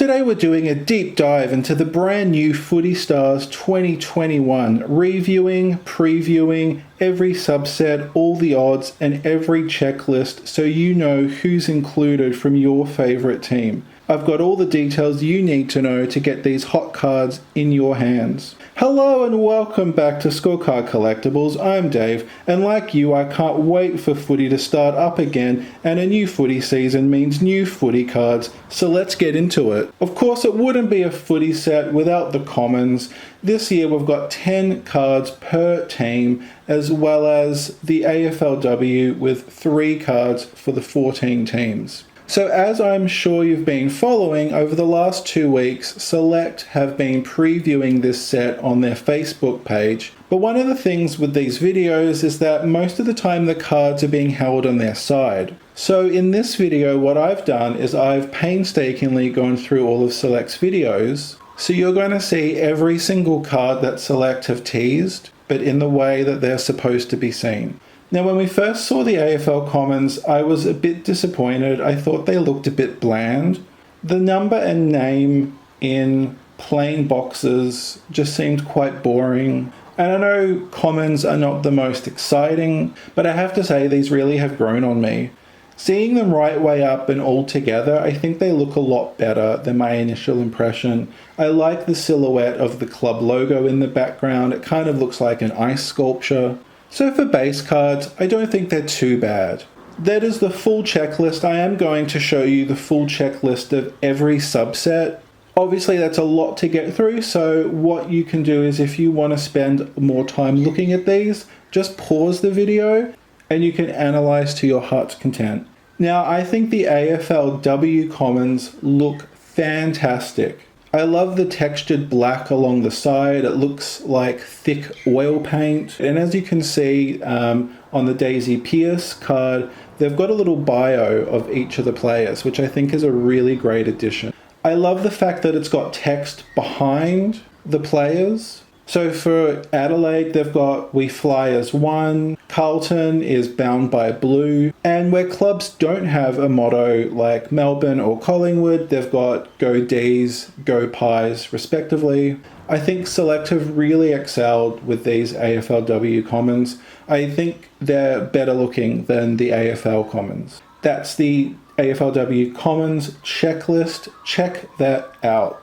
Today we're doing a deep dive into the brand new Footy Stars 2021, reviewing, previewing every subset, all the odds, and every checklist so you know who's included from your favourite team. I've got all the details you need to know to get these hot cards in your hands. Hello and welcome back to Scorecard Collectibles. I'm Dave, and like you, I can't wait for footy to start up again, and a new footy season means new footy cards, so let's get into it. Of course, it wouldn't be a footy set without the commons. This year we've got 10 cards per team, as well as the AFLW with 3 cards for the 14 teams. So as I'm sure you've been following, over the last 2 weeks, Select have been previewing this set on their Facebook page. But one of the things with these videos is that most of the time the cards are being held on their side. So in this video, what I've done is I've painstakingly gone through all of Select's videos. So you're going to see every single card that Select have teased, but in the way that they're supposed to be seen. Now, when we first saw the AFL Commons, I was a bit disappointed. I thought they looked a bit bland. The number and name in plain boxes just seemed quite boring. And I know Commons are not the most exciting, but I have to say these really have grown on me. Seeing them right way up and all together, I think they look a lot better than my initial impression. I like the silhouette of the club logo in the background. It kind of looks like an ice sculpture. So for base cards, I don't think they're too bad. That is the full checklist. I am going to show you the full checklist of every subset. Obviously that's a lot to get through, so what you can do is if you want to spend more time looking at these, just pause the video and you can analyze to your heart's content. Now I think the AFLW Commons look fantastic. I love the textured black along the side. It looks like thick oil paint. And as you can see on the Daisy Pierce card, they've got a little bio of each of the players, which I think is a really great addition. I love the fact that it's got text behind the players. So for Adelaide, they've got We Fly as One, Carlton is Bound by Blue, and where clubs don't have a motto like Melbourne or Collingwood, they've got Go D's, Go Pies, respectively. I think Select have really excelled with these AFLW Commons. I think they're better looking than the AFL Commons. That's the AFLW Commons checklist. Check that out.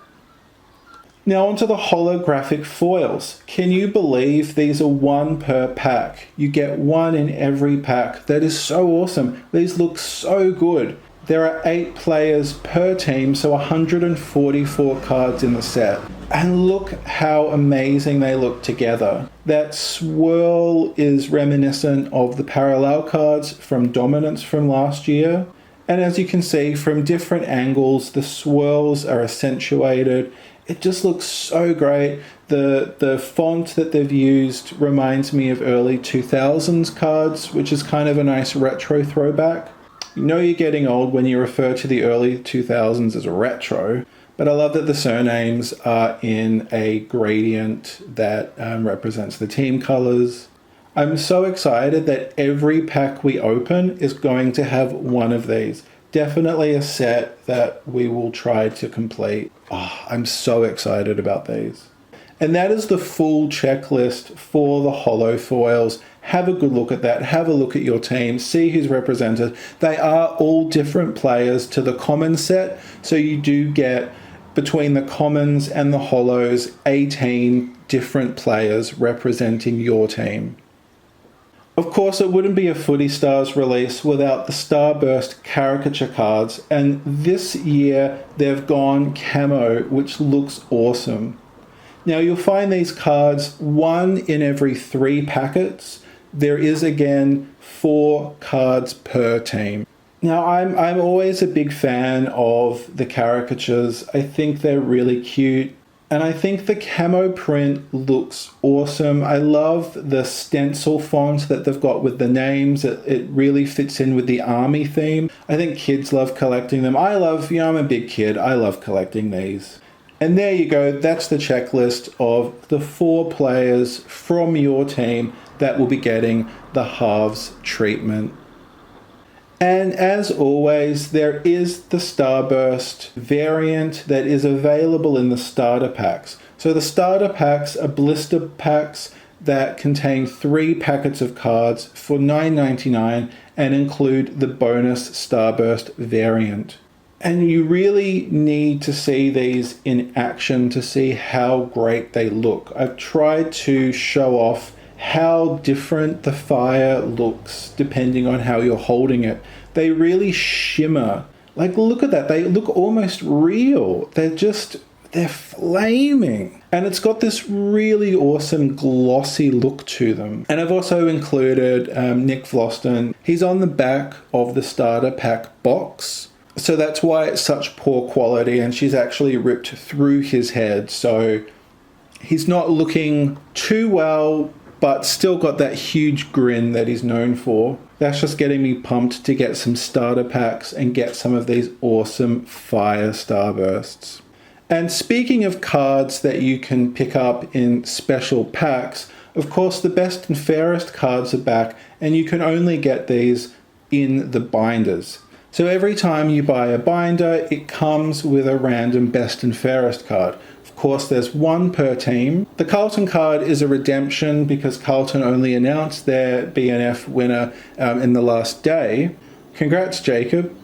Now onto the holographic foils. Can you believe these are 1 per pack? You get 1 in every pack. That is so awesome. These look so good. There are 8 players per team, so 144 cards in the set. And look how amazing they look together. That swirl is reminiscent of the parallel cards from Dominance from last year. And as you can see from different angles, the swirls are accentuated. It just looks so great. The font that they've used reminds me of early 2000s cards, which is kind of a nice retro throwback. You know you're getting old when you refer to the early 2000s as a retro, but I love that the surnames are in a gradient that represents the team colors. I'm so excited that every pack we open is going to have one of these. Definitely a set that we will try to complete. Oh, I'm so excited about these. And that is the full checklist for the holo foils. Have a good look at that. Have a look at your team. See who's represented. They are all different players to the common set. So you do get, between the commons and the holos, 18 different players representing your team. Of course, it wouldn't be a Footy Stars release without the Starburst caricature cards, and this year they've gone camo, which looks awesome. Now you'll find these cards 1 in every 3 packets. There is again 4 cards per team. Now I'm always a big fan of the caricatures. I think they're really cute. And I think the camo print looks awesome. I love the stencil font that they've got with the names. It really fits in with the army theme. I think kids love collecting them. I'm a big kid. I love collecting these. And there you go. That's the checklist of the 4 players from your team that will be getting the halves treatment. And as always, there is the Starburst variant that is available in the starter packs. So the starter packs are blister packs that contain 3 packets of cards for $9.99 and include the bonus Starburst variant. And you really need to see these in action to see how great they look. I've tried to show off how different the fire looks depending on how you're holding it. They really shimmer. Like, look at that. They look almost real. They're flaming. And it's got this really awesome glossy look to them. And I've also included Nick Vlosten. He's on the back of the starter pack box. So that's why it's such poor quality, and she's actually ripped through his head. So he's not looking too well, but still got that huge grin that he's known for. That's just getting me pumped to get some starter packs and get some of these awesome fire Starbursts. And speaking of cards that you can pick up in special packs, of course the best and fairest cards are back, and you can only get these in the binders. So every time you buy a binder, it comes with a random best and fairest card. Of course, there's 1 per team. The Carlton card is a redemption because Carlton only announced their BNF winner in the last day. Congrats, Jacob.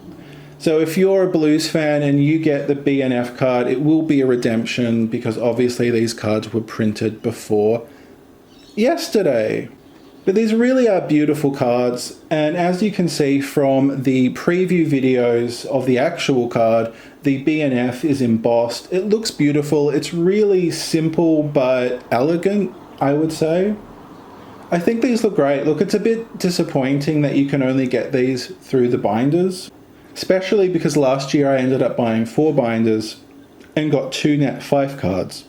So if you're a Blues fan and you get the BNF card, it will be a redemption because obviously these cards were printed before yesterday. But these really are beautiful cards, and as you can see from the preview videos of the actual card, the BNF is embossed. It looks beautiful. It's really simple but elegant, I would say. I think these look great. Look, it's a bit disappointing that you can only get these through the binders, especially because last year I ended up buying 4 binders and got 2 Net 5 cards.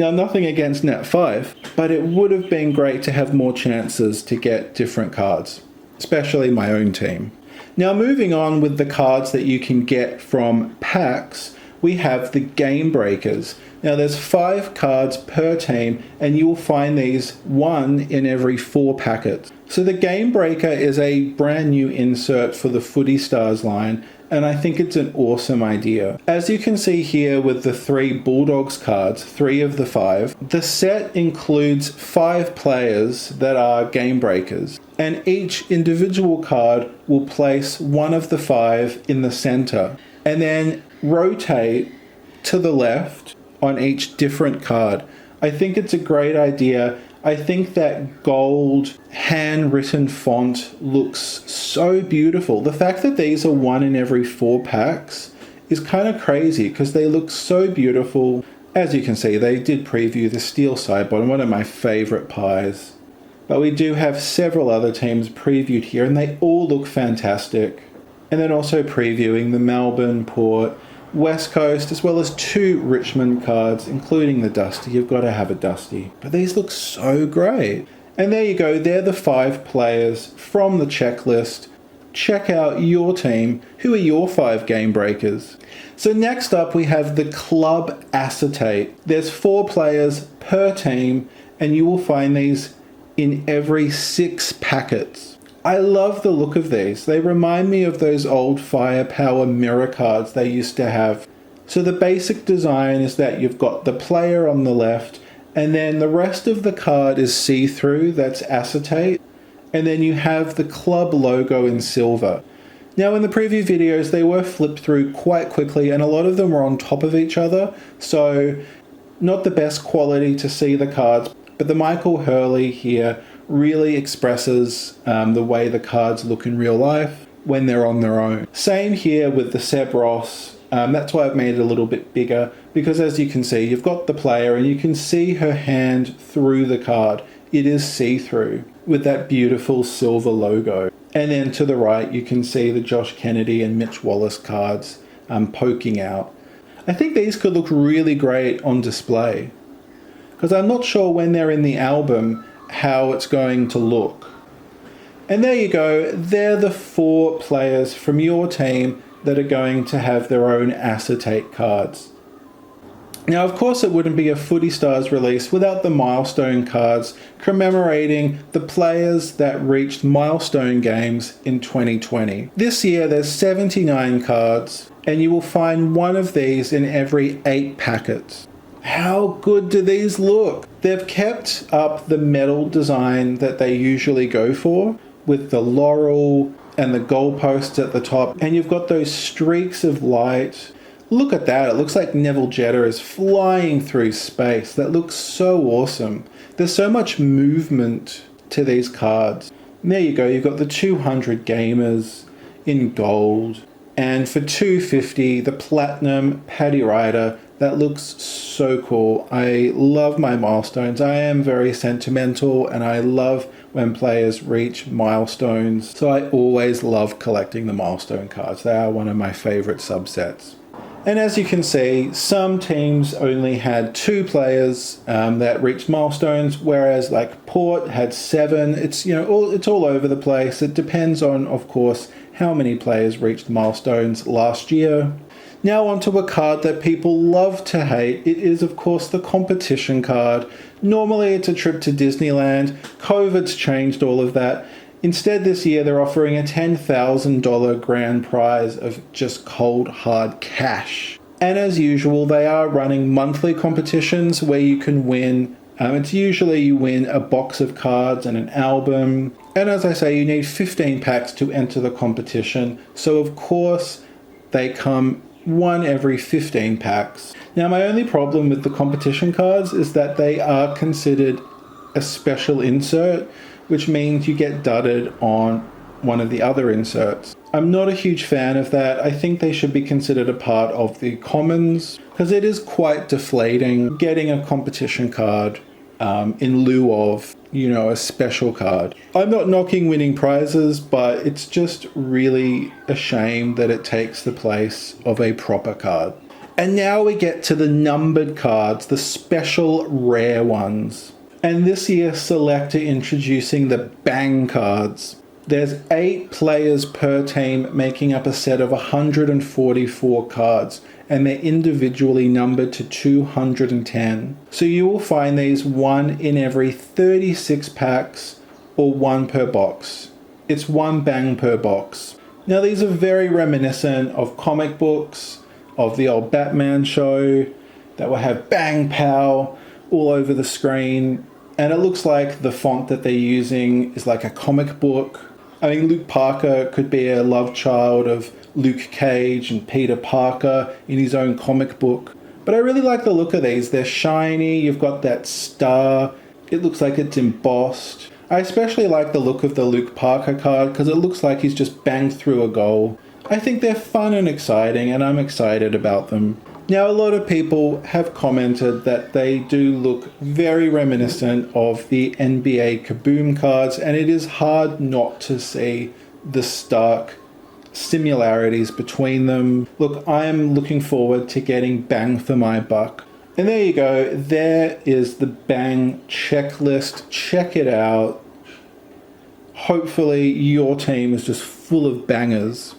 Now, nothing against Net 5, but it would have been great to have more chances to get different cards, especially my own team. Now, moving on with the cards that you can get from packs, we have the Gamebreakers. Now, there's 5 cards per team, and you will find these 1 in every 4 packets. So the Gamebreaker is a brand new insert for the Footy Stars line, and I think it's an awesome idea. As you can see here with the 3 Bulldogs cards, 3 of the 5, the set includes 5 players that are Gamebreakers, and each individual card will place 1 of the 5 in the center, and then rotate to the left on each different card. I think it's a great idea. I think that gold handwritten font looks so beautiful. The fact that these are 1 in every 4 packs is kind of crazy because they look so beautiful. As you can see, they did preview the steel side bottom, one of my favorite pies. But we do have several other teams previewed here, and they all look fantastic. And then also previewing the Melbourne, Port, West Coast, as well as 2 Richmond cards, including the Dusty. You've got to have a Dusty. But these look so great. And there you go. They're the 5 players from the checklist. Check out your team. Who are your 5 Gamebreakers? So next up, we have the Club Acetate. There's 4 players per team, and you will find these in every 6 packets. I love the look of these. They remind me of those old Firepower mirror cards they used to have. So the basic design is that you've got the player on the left, and then the rest of the card is see-through, that's acetate, and then you have the club logo in silver. Now in the preview videos they were flipped through quite quickly, and a lot of them were on top of each other, so not the best quality to see the cards, but the Michael Hurley here really expresses the way the cards look in real life when they're on their own. Same here with the Seb Ross. That's why I've made it a little bit bigger, because as you can see, you've got the player and you can see her hand through the card. It is see-through with that beautiful silver logo. And then to the right, you can see the Josh Kennedy and Mitch Wallace cards poking out. I think these could look really great on display, because I'm not sure when they're in the album how it's going to look. And there you go, they're the 4 players from your team that are going to have their own acetate cards. Now, of course, it wouldn't be a Footy Stars release without the milestone cards commemorating the players that reached milestone games in 2020. This year, there's 79 cards, and you will find one of these in every 8 packets. How good do these look? They've kept up the metal design that they usually go for, with the laurel and the goalposts at the top, and you've got those streaks of light. Look at that, it looks like Neville Jetta is flying through space. That looks so awesome. There's so much movement to these cards. And there you go, you've got the 200 gamers in gold. And for $250, the Platinum Paddy Ryder. That looks so cool. I love my milestones. I am very sentimental and I love when players reach milestones. So I always love collecting the milestone cards. They are one of my favorite subsets. And as you can see, some teams only had 2 players that reached milestones, whereas like Port had 7. It's it's all over the place. It depends on, of course, how many players reached milestones last year. Now onto a card that people love to hate. It is, of course, the competition card. Normally it's a trip to Disneyland. COVID's changed all of that. Instead, this year they're offering a $10,000 grand prize of just cold, hard cash. And as usual, they are running monthly competitions where you can win. It's usually you win a box of cards and an album. And as I say, you need 15 packs to enter the competition. So of course, they come one every 15 packs. Now, my only problem with the competition cards is that they are considered a special insert, which means you get dudded on one of the other inserts. I'm not a huge fan of that. I think they should be considered a part of the commons because it is quite deflating getting a competition card in lieu of, a special card. I'm not knocking winning prizes, but it's just really a shame that it takes the place of a proper card. And now we get to the numbered cards, the special rare ones. And this year, Select are introducing the Bang cards. There's 8 players per team making up a set of 144 cards, and they're individually numbered to 210. So you will find these 1 in every 36 packs or 1 per box. It's 1 Bang per box. Now these are very reminiscent of comic books, of the old Batman show that will have Bang Pow all over the screen, and it looks like the font that they're using is like a comic book. I mean, Luke Parker could be a love child of Luke Cage and Peter Parker in his own comic book. But I really like the look of these. They're shiny, you've got that star, it looks like it's embossed. I especially like the look of the Luke Parker card because it looks like he's just banged through a goal. I think they're fun and exciting, and I'm excited about them. Now, a lot of people have commented that they do look very reminiscent of the NBA Kaboom cards, and it is hard not to see the stark similarities between them. Look, I am looking forward to getting bang for my buck. And there you go. There is the Bang checklist. Check it out. Hopefully your team is just full of bangers.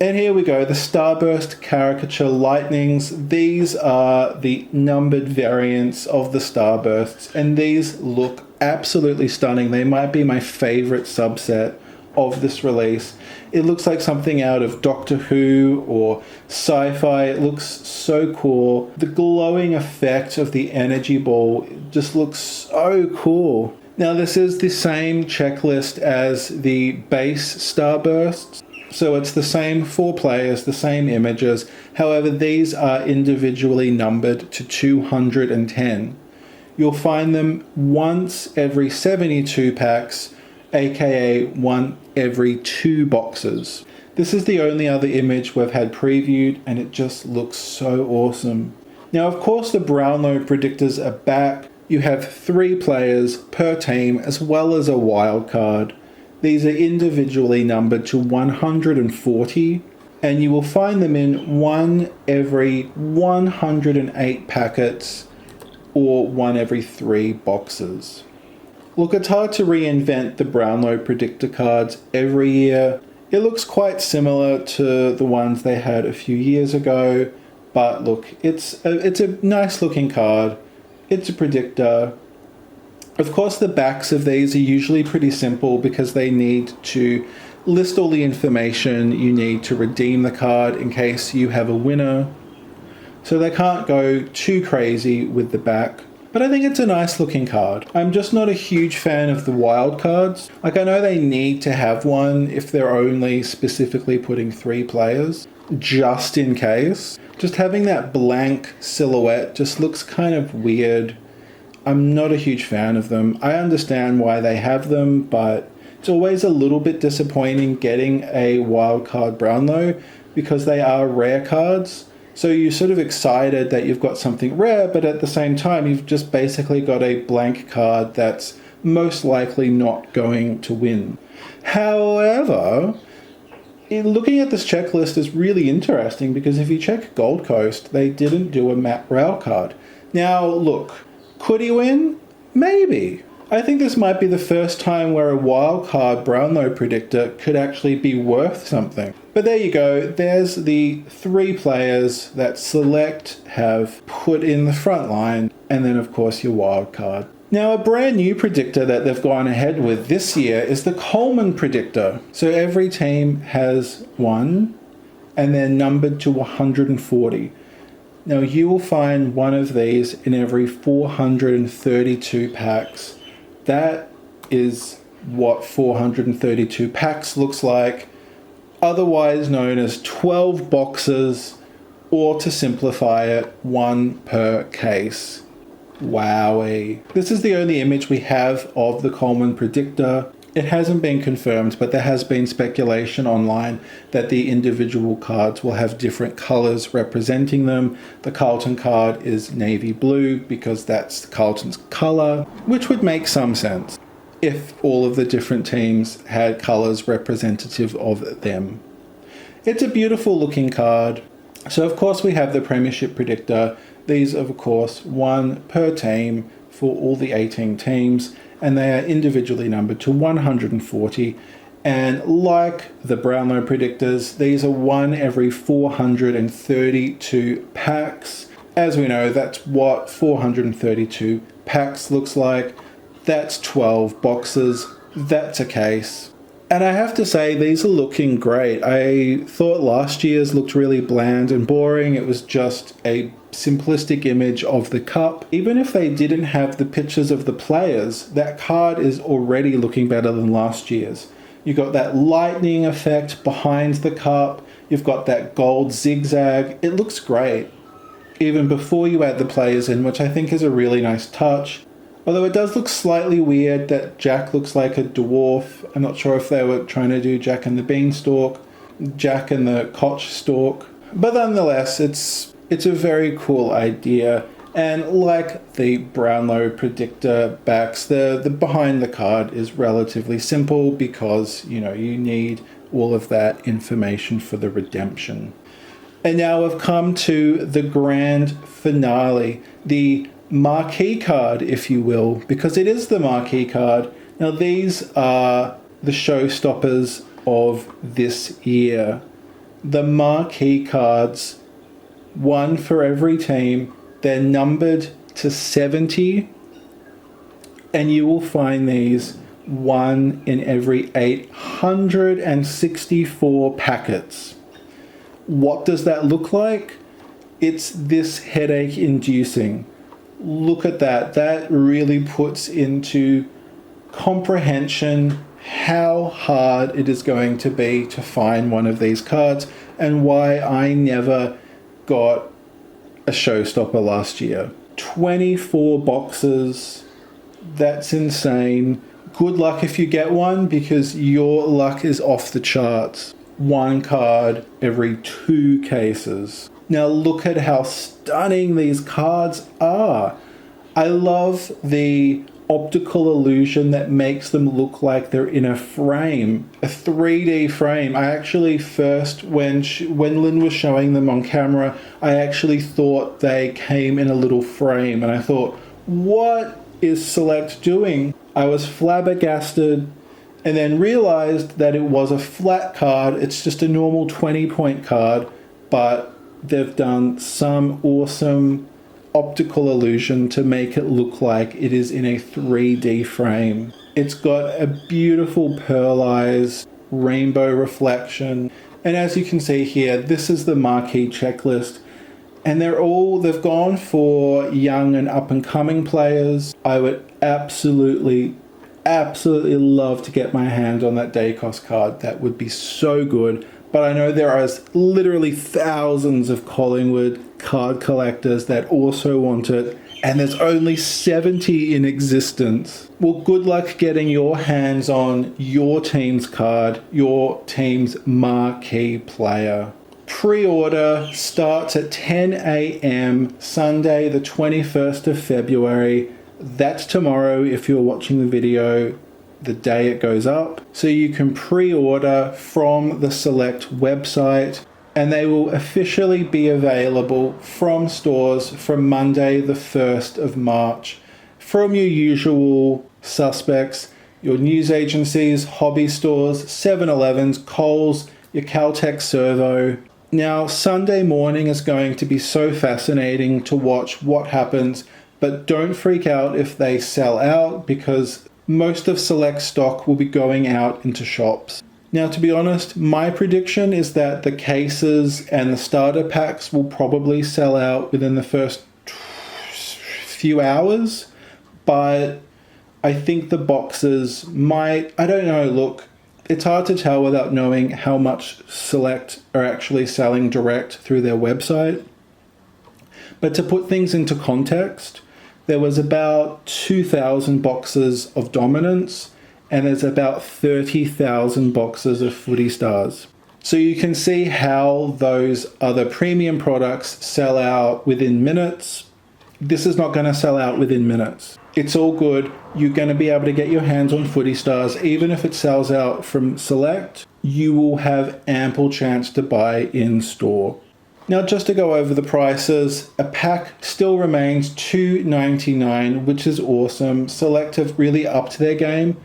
And here we go, the Starburst Caricature Lightnings. These are the numbered variants of the Starbursts, and these look absolutely stunning. They might be my favorite subset of this release. It looks like something out of Doctor Who or sci-fi. It looks so cool. The glowing effect of the energy ball just looks so cool. Now this is the same checklist as the base Starbursts. So it's the same 4 players, the same images. However, these are individually numbered to 210. You'll find them once every 72 packs, aka 1 every 2 boxes. This is the only other image we've had previewed, and it just looks so awesome. Now, of course, the Brownlow Predictors are back. You have 3 players per team, as well as a wild card. These are individually numbered to 140, and you will find them in 1 every 108 packets or 1 every 3 boxes. Look, it's hard to reinvent the Brownlow Predictor cards every year. It looks quite similar to the ones they had a few years ago, But look, it's a nice looking card. It's a predictor. Of course, the backs of these are usually pretty simple because they need to list all the information you need to redeem the card in case you have a winner. So they can't go too crazy with the back. But I think it's a nice looking card. I'm just not a huge fan of the wild cards. Like, I know they need to have one if they're only specifically putting 3 players, just in case. Just having that blank silhouette just looks kind of weird. I'm not a huge fan of them. I understand why they have them, but it's always a little bit disappointing getting a wild card Brownlow because they are rare cards. So you're sort of excited that you've got something rare, but at the same time, you've just basically got a blank card that's most likely not going to win. However, looking at this checklist is really interesting because if you check Gold Coast, they didn't do a Matt Rowell card. Now, look, could he win? Maybe. I think this might be the first time where a wildcard Brownlow Predictor could actually be worth something. But there you go. There's the 3 players that Select have put in the front line, and then of course your wildcard. Now, a brand new predictor that they've gone ahead with this year is the Coleman Predictor. So every team has one, and they're numbered to 140. Now, you will find one of these in every 432 packs. That is what 432 packs looks like, otherwise known as 12 boxes, or to simplify it, 1 per case. Wowee. This is the only image we have of the Coleman Predictor. It hasn't been confirmed, but there has been speculation online that the individual cards will have different colours representing them. The Carlton card is navy blue because that's Carlton's colour, which would make some sense if all of the different teams had colours representative of them. It's a beautiful looking card. So of course we have the Premiership Predictor. These are of course 1 per team for all the 18 teams, and they are individually numbered to 140. And like the Brownlow Predictors, these are 1 every 432 packs. As we know, that's what 432 packs looks like. That's 12 boxes. That's a case. And I have to say, these are looking great. I thought last year's looked really bland and boring. It was just a simplistic image of the cup. Even if they didn't have the pictures of the players, that card is already looking better than last year's. You've got that lightning effect behind the cup. You've got that gold zigzag. It looks great, even before you add the players in, which I think is a really nice touch. Although it does look slightly weird that Jack looks like a dwarf. I'm not sure if they were trying to do Jack and the Beanstalk, Jack and the Koch Stalk. But nonetheless, it's a very cool idea. And like the Brownlow Predictor backs, the behind the card is relatively simple because, you need all of that information for the redemption. And now we've come to the grand finale, the Marquee card, if you will, because it is the Marquee card. Now, these are the showstoppers of this year. The Marquee cards, 1 for every team. They're numbered to 70, and you will find these 1 in every 864 packets. What does that look like? It's this headache inducing. Look at that. That really puts into comprehension how hard it is going to be to find one of these cards and why I never got a showstopper last year. 24 boxes. That's insane. Good luck if you get one because your luck is off the charts. 1 card every 2 cases. Now look at how stunning these cards are. I love the optical illusion that makes them look like they're in a frame, a 3D frame. I actually first, when Lynn was showing them on camera, I actually thought they came in a little frame, and I thought, what is Select doing? I was flabbergasted, and then realized that it was a flat card. It's just a normal 20-point card, but they've done some awesome optical illusion to make it look like it is in a 3D frame. It's got a beautiful pearlized rainbow reflection. And as you can see here, this is the Marquee checklist. And they've gone for young and up and coming players. I would absolutely love to get my hands on that Dacos card. That would be so good. But I know there are literally thousands of Collingwood card collectors that also want it, and there's only 70 in existence. Well, good luck getting your hands on your team's card, your team's marquee player. Pre-order starts at 10 a.m. Sunday, the 21st of February. That's tomorrow if you're watching the video the day it goes up. So you can pre-order from the Select website, and they will officially be available from stores from Monday, the 1st of March. From your usual suspects, your news agencies, hobby stores, 7-Elevens, Coles, your Caltex Servo. Now, Sunday morning is going to be so fascinating to watch what happens, but don't freak out if they sell out, because most of Select stock will be going out into shops. Now, to be honest, my prediction is that the cases and the starter packs will probably sell out within the first few hours, but I think the boxes might, I don't know, look, it's hard to tell without knowing how much Select are actually selling direct through their website. But to put things into context, there was about 2,000 boxes of Dominance, and there's about 30,000 boxes of Footy Stars. So you can see how those other premium products sell out within minutes. This is not going to sell out within minutes. It's all good. You're going to be able to get your hands on Footy Stars. Even if it sells out from Select, you will have ample chance to buy in store. Now, just to go over the prices, a pack still remains $2.99, which is awesome. Select have really upped their game,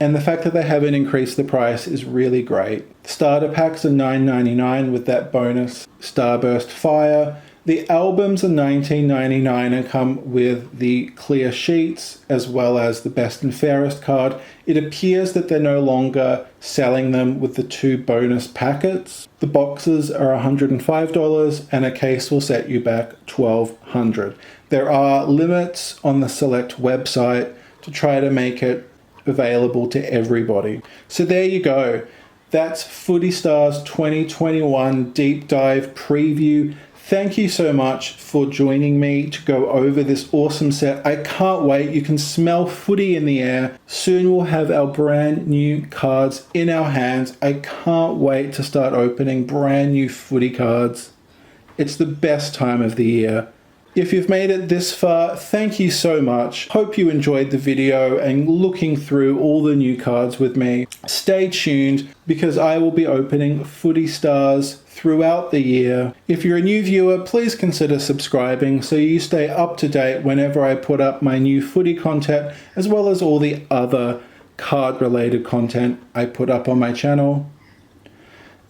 and the fact that they haven't increased the price is really great. Starter packs are $9.99 with that bonus Starburst Fire. The albums are $19.99 and come with the clear sheets as well as the Best and Fairest card. It appears that they're no longer selling them with the 2 bonus packets. The boxes are $105 and a case will set you back $1,200. There are limits on the Select website to try to make it available to everybody. So there you go. That's Footy Stars 2021 Deep Dive Preview. Thank you so much for joining me to go over this awesome set. I can't wait. You can smell footy in the air. Soon we'll have our brand new cards in our hands. I can't wait to start opening brand new footy cards. It's the best time of the year. If you've made it this far, thank you so much. Hope you enjoyed the video and looking through all the new cards with me. Stay tuned because I will be opening Footy Stars throughout the year. If you're a new viewer, please consider subscribing so you stay up to date whenever I put up my new footy content, as well as all the other card related content I put up on my channel.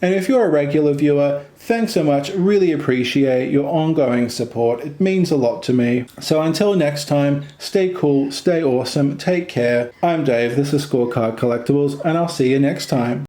And if you're a regular viewer, thanks so much. Really appreciate your ongoing support. It means a lot to me. So until next time, stay cool, stay awesome, take care. I'm Dave, this is Scorecard Collectibles, and I'll see you next time.